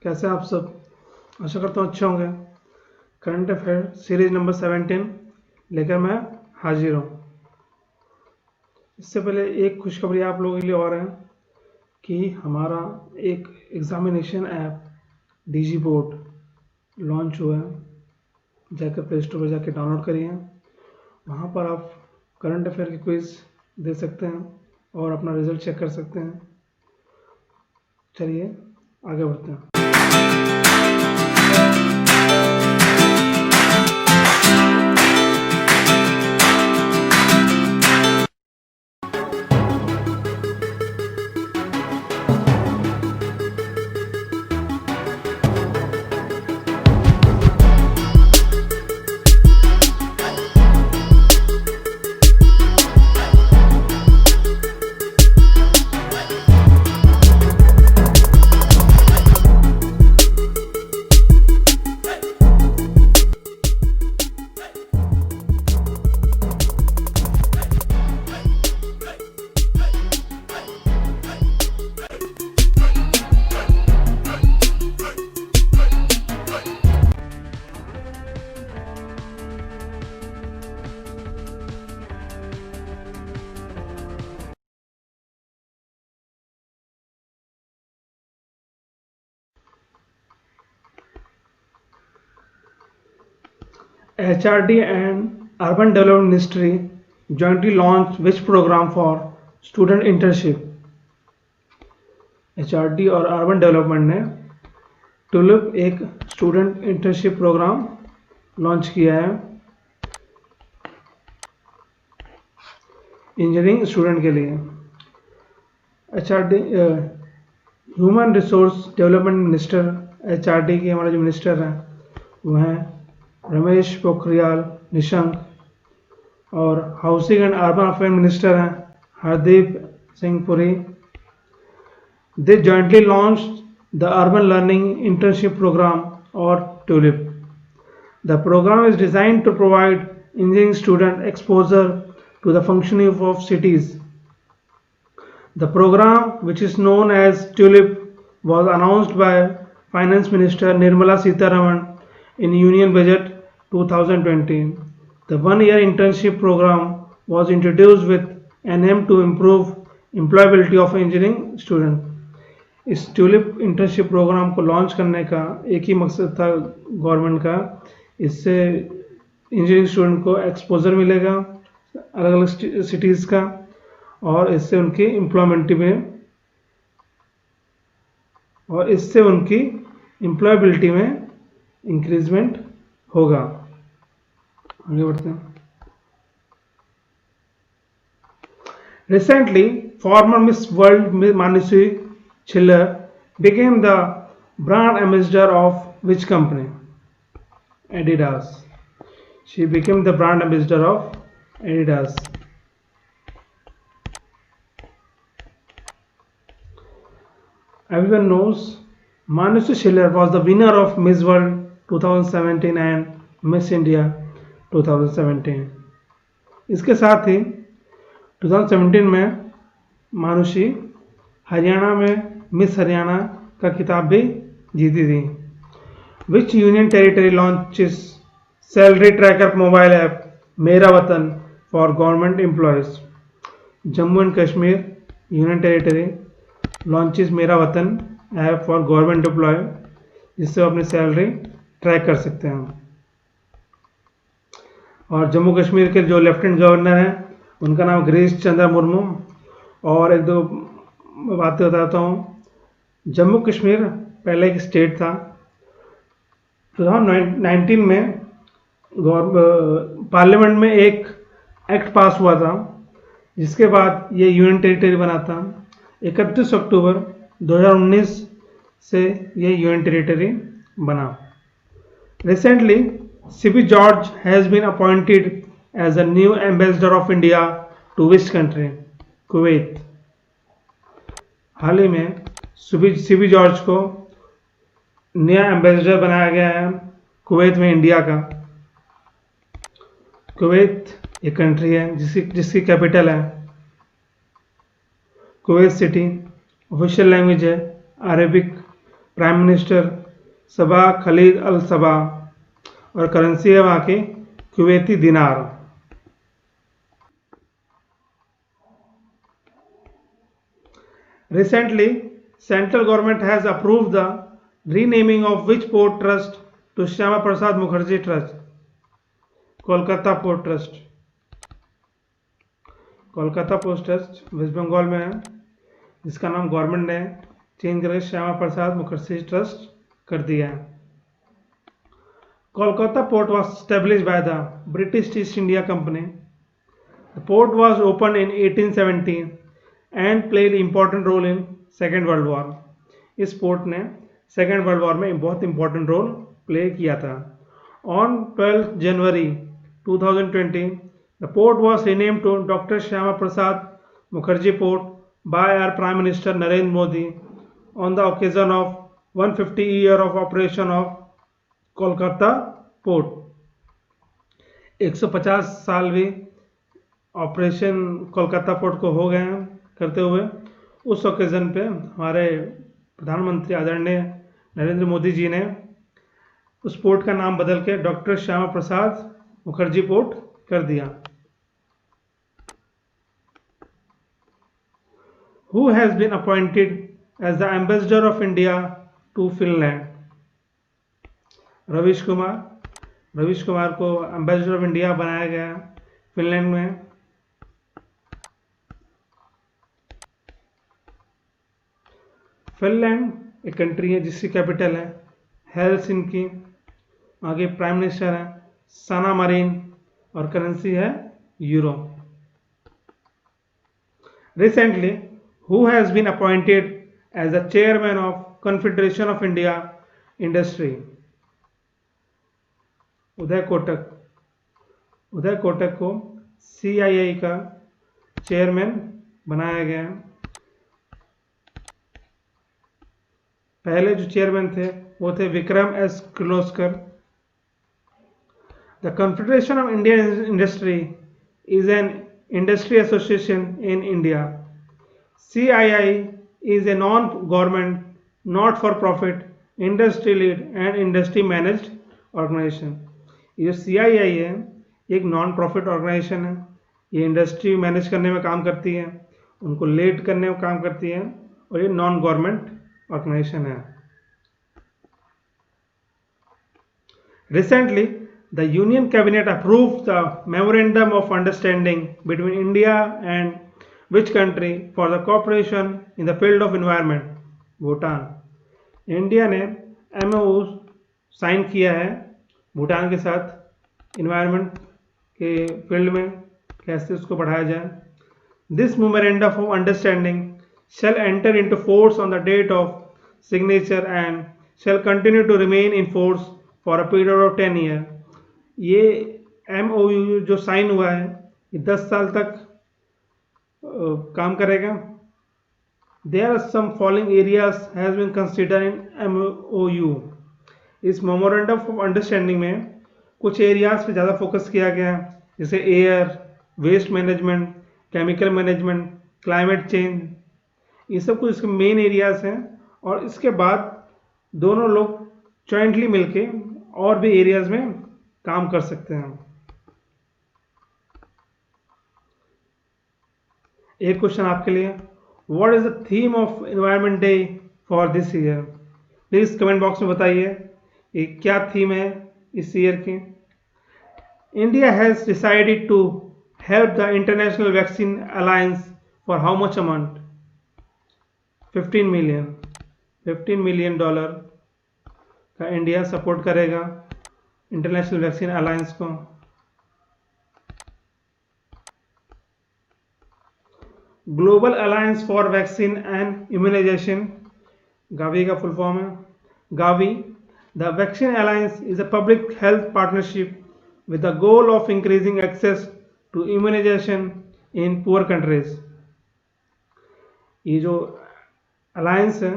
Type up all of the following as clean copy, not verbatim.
कैसे हैं आप सब? आशा करता हूँ अच्छे होंगे। करंट अफेयर सीरीज नंबर 17 लेकर मैं हाजिर हूँ। इससे पहले एक खुशखबरी आप लोगों के लिए और है कि हमारा एक examination app DG board launch हुआ है। जाकर प्ले स्टोर पर जाकर डाउनलोड करिए। वहाँ पर आप करंट अफेयर के क्विज दे सकते हैं और अपना रिजल्ट चेक कर सकते हैं। चलिए आगे बढ़ते हैं। HRD and Urban Development Ministry jointly launched which program for student internship? HRD और अर्बन डेवलपमेंट ने टुलिप एक स्टूडेंट इंटर्नशिप प्रोग्राम लॉन्च किया है इंजीनियरिंग स्टूडेंट के लिए। HRD human resource development minister HRD के हमारे जो मिनिस्टर हैं वो हैं रमेश पोखरियाल निशंक और housing and urban affair minister हैं Hardeep Singh Puri. They jointly launched the Urban Learning Internship Program or TULIP. The program is designed to provide engineering student exposure to the functioning of cities. The program, which is known as TULIP, was announced by Finance Minister Nirmala Sitharaman in Union Budget 2020. The one-year internship program was introduced with an aim to improve employability of engineering students. इस tulip internship programme को launch करने का एक ही मकसद था government का। इससे engineering student को एक्सपोजर मिलेगा अलग अलग सिटीज़ का और इससे उनकी एम्प्लॉयबिलिटी में इंक्रीजमेंट होगा। आगे बढ़ते हैं। Recently farmer miss world Manushi Schiller became the brand ambassador of which company? Adidas. She became the brand ambassador of Adidas. Everyone knows Manushi Schiller was the winner of Miss World 2017 and Miss India 2017. इसके साथ ही 2017 में मानुषी हरियाणा में miss Haryana का खिताब भी जीती थी। विच union territory launches salary tracker mobile app मेरा वतन for government employees? Jammu and Kashmir union territory launches मेरा वतन ऐप फॉर गवर्नमेंट एम्प्लॉय, जिससे वो अपनी सैलरी ट्रैक कर सकते हैं। और जम्मू कश्मीर के जो लेफ्टिनेंट गवर्नर हैं उनका नाम गिरीश चंद्र मुर्मू। और एक दो बातें बताता हूँ। जम्मू कश्मीर पहले एक स्टेट था। 2019 में पार्लियामेंट में एक एक्ट पास हुआ था जिसके बाद ये यूनियन टेरिटरी बना था। 31 अक्टूबर 2019 से ये यूनियन टेरिटरी बना। Recently C P George has been appointed as a new ambassador of India to which country? Kuwait. हाल ही में सीपी जॉर्ज को नया एम्बेसडर बनाया गया है कुवैत में इंडिया का। कुवैत एक कंट्री है जिसकी कैपिटल है कुवैत सिटी। ऑफिशियल लैंग्वेज है अरेबिक, प्राइम मिनिस्टर सबा खलीद अल सबा, और करेंसी है वहाँ की कुवैती दिनार। Recently, central government has approved the renaming of which port trust to Shyama Prasad Mukherjee Trust, Kolkata port trust. Kolkata port trust West Bengal में है, जिसका नाम गवर्नमेंट ने चेंज करके श्यामा प्रसाद मुखर्जी ट्रस्ट कर दिया है। Kolkata port was established by the British East India Company. The port was opened in 1817 and played important role in Second World War. इस पोर्ट ने सेकेंड वर्ल्ड वॉर में बहुत इंपॉर्टेंट रोल प्ले किया था। On 12 January 2020, the port was renamed to Dr. Shyama Prasad Mukherjee Port by our Prime Minister Narendra Modi on the occasion of 150 year of operation of Kolkata port. 150 साल भी operation Kolkata port को हो गए हैं करते हुए। उस ओकेजन पे हमारे प्रधानमंत्री आदरणीय नरेंद्र मोदी जी ने उस पोर्ट का नाम बदल के डॉक्टर श्यामा प्रसाद मुखर्जी पोर्ट कर दिया। Who has been appointed as the ambassador of India to Finland? Ravish Kumar को एम्बेसडर ऑफ इंडिया बनाया गया फिनलैंड में। फिनलैंड एक कंट्री है जिसकी कैपिटल है हेलसिंकी। आगे प्राइम मिनिस्टर है साना मरीन और करेंसी है euro. Recently who has been appointed as the chairman of Confederation of India Industry? Uday Kotak को CII का चेयरमैन बनाया गया। पहले जो चेयरमैन थे वो थे Vikram S Kirloskar. The Confederation of Indian Industry is an industry association in India. CII is a non government not for profit industry led and industry managed organisation. ये जो CII है एक नॉन प्रॉफिट ऑर्गेनाइजेशन है। ये industry manage करने में काम करती है, उनको लीड करने में काम करती है, और ये नॉन गवर्नमेंट ऑर्गेनाइजेशन है। Recently the union cabinet approved the memorandum of understanding between India and which country for the cooperation in the field of environment? Bhutan. India ने MOU साइन किया है भूटान के साथ इन्वायरमेंट के फील्ड में कैसे उसको बढ़ाया जाए। This memorandum of understanding shall enter into force on the date of signature and shall continue to remain in force for a period of 10 year. ये MOU जो साइन हुआ है ये 10 साल तक काम करेगा। There are some following areas has been considered in MOU। इस मेमोरेंडम ऑफ अंडरस्टैंडिंग में कुछ एरियाज पे ज़्यादा फोकस किया गया है, जैसे air, waste management, chemical management, climate change, ये सब कुछ इसके मेन एरियाज हैं। और इसके बाद दोनों लोग जॉइंटली मिलके और भी एरियाज में काम कर सकते हैं। एक क्वेश्चन आपके लिए, what is the theme of environment day for this year? Please comment box में बताइए ये क्या थीम है इस ईयर की। India has decided to help the international vaccine alliance for how much amount? 15 million dollar का इंडिया सपोर्ट करेगा international vaccine alliance को। Global alliance for vaccine and immunisation, Gavi का फुल फॉर्म है। Gavi, the vaccine alliance is a public health partnership with the goal of increasing access to immunization in poor countries। ये जो alliance है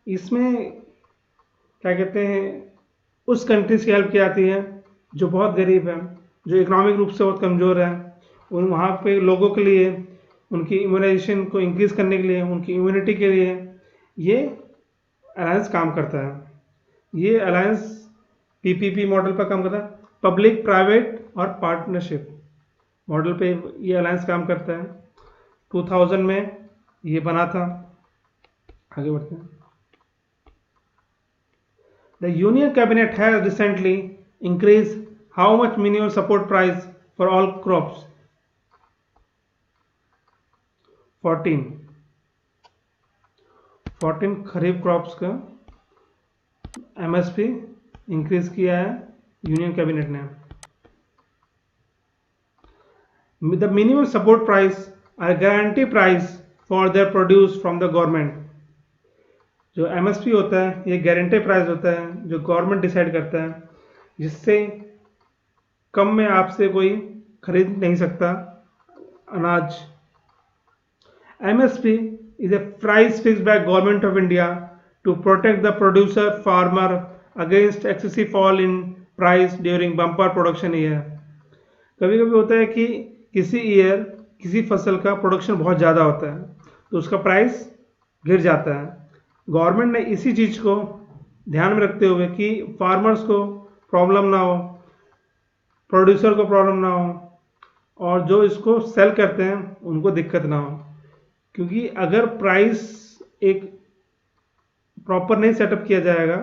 इसमें क्या कहते हैं, उस कंट्रीज की हेल्प की जाती है जो बहुत गरीब है, जो इकोनॉमिक रूप से बहुत कमज़ोर है। उन वहाँ पे लोगों के लिए उनकी इम्यूनाइजेशन को इंक्रीज करने के लिए, उनकी इम्यूनिटी के लिए ये अलायंस काम करता है। ये अलायंस पीपीपी मॉडल पर काम करता है, पब्लिक प्राइवेट और पार्टनरशिप मॉडल पे ये अलायंस काम करता है। 2000 में ये बना था। आगे बढ़ते हैं। The Union Cabinet has recently increased how much minimum support price for all crops? 14 kharif crops का एमएसपी इंक्रीज किया है यूनियन कैबिनेट ने। The minimum support price are guarantee price for their produce from the government। जो MSP होता है ये guarantee price होता है जो गवर्नमेंट डिसाइड करता है, जिससे कम में आपसे कोई खरीद नहीं सकता अनाज। MSP is a price fixed by Government of India to protect the producer farmer against excessive fall in price during bumper production year। कभी कभी होता है कि किसी ईयर किसी फसल का प्रोडक्शन बहुत ज़्यादा होता है तो उसका प्राइस गिर जाता है। गवर्नमेंट ने इसी चीज़ को ध्यान में रखते हुए कि फार्मर्स को प्रॉब्लम ना हो, प्रोड्यूसर को प्रॉब्लम ना हो और जो इसको सेल करते हैं उनको दिक्कत ना हो, क्योंकि अगर प्राइस एक प्रॉपर नहीं सेटअप किया जाएगा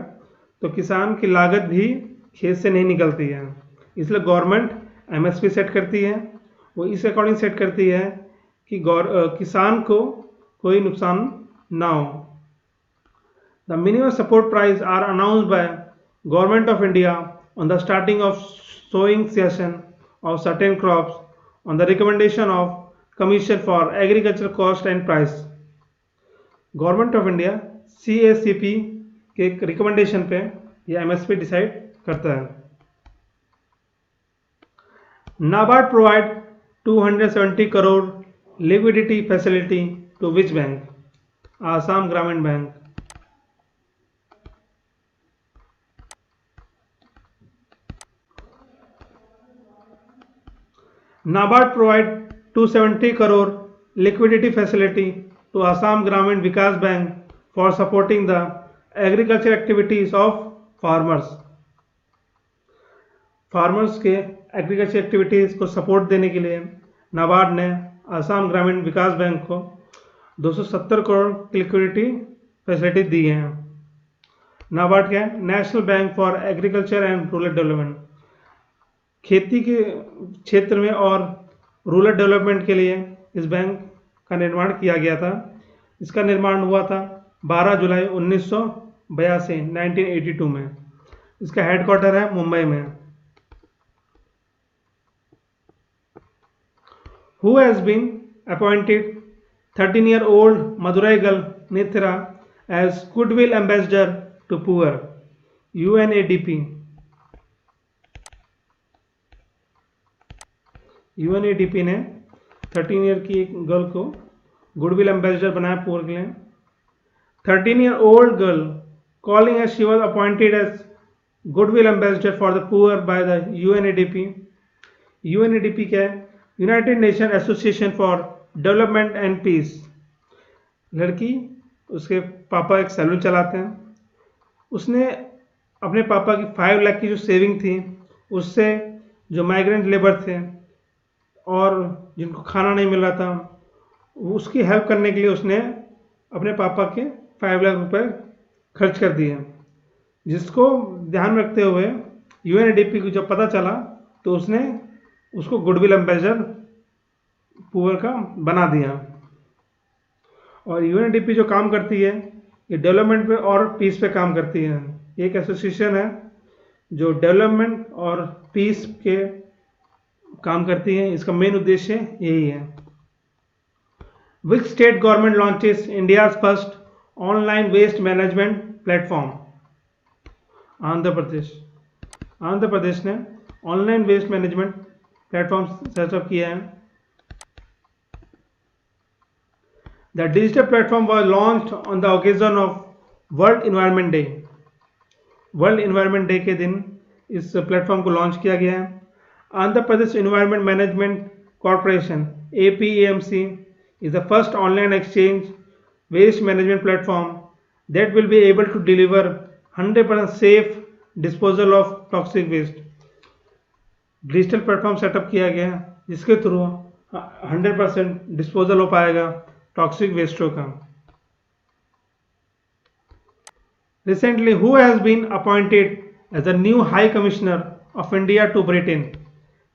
तो किसान की लागत भी खेत से नहीं निकलती है। इसलिए गवर्नमेंट एमएसपी सेट करती है, वो इस अकॉर्डिंग सेट करती है कि किसान को कोई नुकसान ना हो। The minimum support price are announced by Government of India on the starting of sowing season of certain crops on the recommendation of Commission for Agriculture Cost and Price। Government of India CACP के recommendation पे ये MSP decide करता है। NABARD provide 270 crore liquidity facility to which bank? Assam Gramin bank. NABARD provide 270 crore liquidity facility to Assam Gramin Vikas Bank for supporting the agriculture activities of farmers। Farmers के agriculture activities को support देने के लिए नाबार्ड ने आसाम ग्रामीण विकास बैंक को 270 करोड़ की लिक्विडिटी फैसिलिटी दी है। नाबार्ड क्या है? National bank for agriculture and rural development. खेती के क्षेत्र में और रूरल डेवलपमेंट के लिए इस बैंक का निर्माण किया गया था। इसका निर्माण हुआ था 12 जुलाई 1982 1982 में। इसका हेडक्वार्टर है मुंबई में। Who has been appointed 13-year-old Maduraigal Nithra as Goodwill Ambassador to Poor? UNADP। UNADP ने 13 ईयर की एक गर्ल को गुडविल एम्बेसडर बनाया पुअर के लिए। 13-year-old girl calling as she was appointed as Goodwill Ambassador for the Poor by the UNADP। UNADP क्या है? United Nation Association for Development and Peace. लड़की, उसके पापा एक सैलून चलाते हैं। उसने अपने पापा की 5 लाख की जो सेविंग थी उससे जो माइग्रेंट लेबर थे और जिनको खाना नहीं मिल रहा था उसकी हेल्प करने के लिए उसने अपने पापा के 5 लाख रुपए खर्च कर दिए, जिसको ध्यान रखते हुए यूएनडीपी को जब पता चला तो उसने उसको गुडविल एम्बेसडर पुअर का बना दिया। और यूएनडीपी जो काम करती है ये डेवलपमेंट पे और पीस पे काम करती है। एक एसोसिएशन है जो डेवलपमेंट और पीस के काम करती है। इसका मेन उद्देश्य यही है। Which state government launches India's first online waste management platform? Andhra Pradesh. Andhra Pradesh ने online waste management platform setup किया है। The digital platform was launched on the occasion of World Environment Day. World Environment Day के दिन इस platform को launch किया गया है। Andhra Pradesh Environment Management Corporation APAMC is the first online exchange waste management platform that will be able to deliver 100% safe disposal of toxic waste. Digital platform setup किया गया है जिसके थ्रू 100% डिस्पोजल हो पाएगा टॉक्सिक वेस्टों का. Recently, who has been appointed as the new High Commissioner of India to Britain?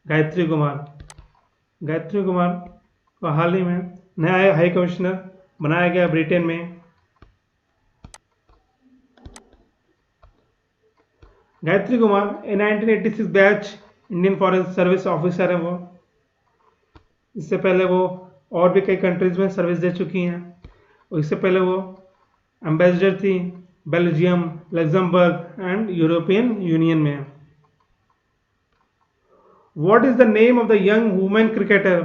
Gayatri Kumar. Gayatri Kumar को हाल ही में नया हाई कमिश्नर बनाया गया ब्रिटेन में. गायत्री कुमार ए 1986 batch Indian foreign service officer है वो. इससे पहले वो और भी कई कंट्रीज में सर्विस दे चुकी हैं. और इससे पहले वो एम्बेसडर थी Belgium, Luxembourg and European union में. What is the name of the young woman cricketer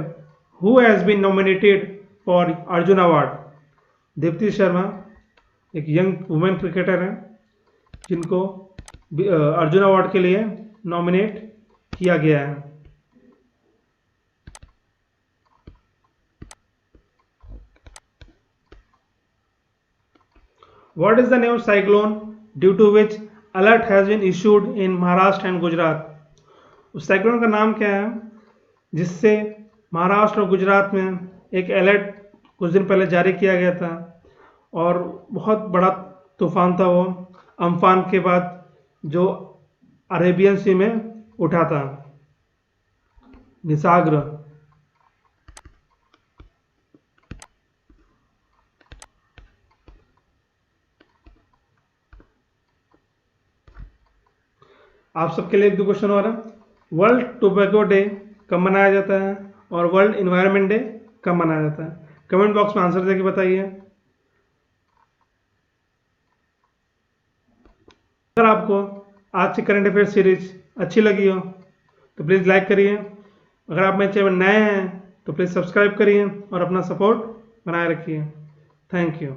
who has been nominated for Arjun Award? Deepti Sharma एक यंग वुमेन क्रिकेटर हैं जिनको अर्जुन अवार्ड के लिए नॉमिनेट किया गया है. What is the name of cyclone due to which alert has been issued in Maharashtra and Gujarat? उस cyclone का नाम क्या है जिससे महाराष्ट्र और गुजरात में एक अलर्ट कुछ दिन पहले जारी किया गया था और बहुत बड़ा तूफान था वो अम्फान के बाद जो अरेबियन सी में उठा था. निसाग्र. आप सबके लिए एक दो क्वेश्चन और है. वर्ल्ड टोबैको डे कब मनाया जाता है और वर्ल्ड इन्वायरमेंट डे कब मनाया जाता है? कमेंट बॉक्स में आंसर देके बताइए. अगर आपको आज की करंट अफेयर सीरीज अच्छी लगी हो तो प्लीज़ लाइक करिए. अगर आप मेरे चैनल नए हैं तो प्लीज़ सब्सक्राइब करिए और अपना सपोर्ट बनाए रखिए. Thank you.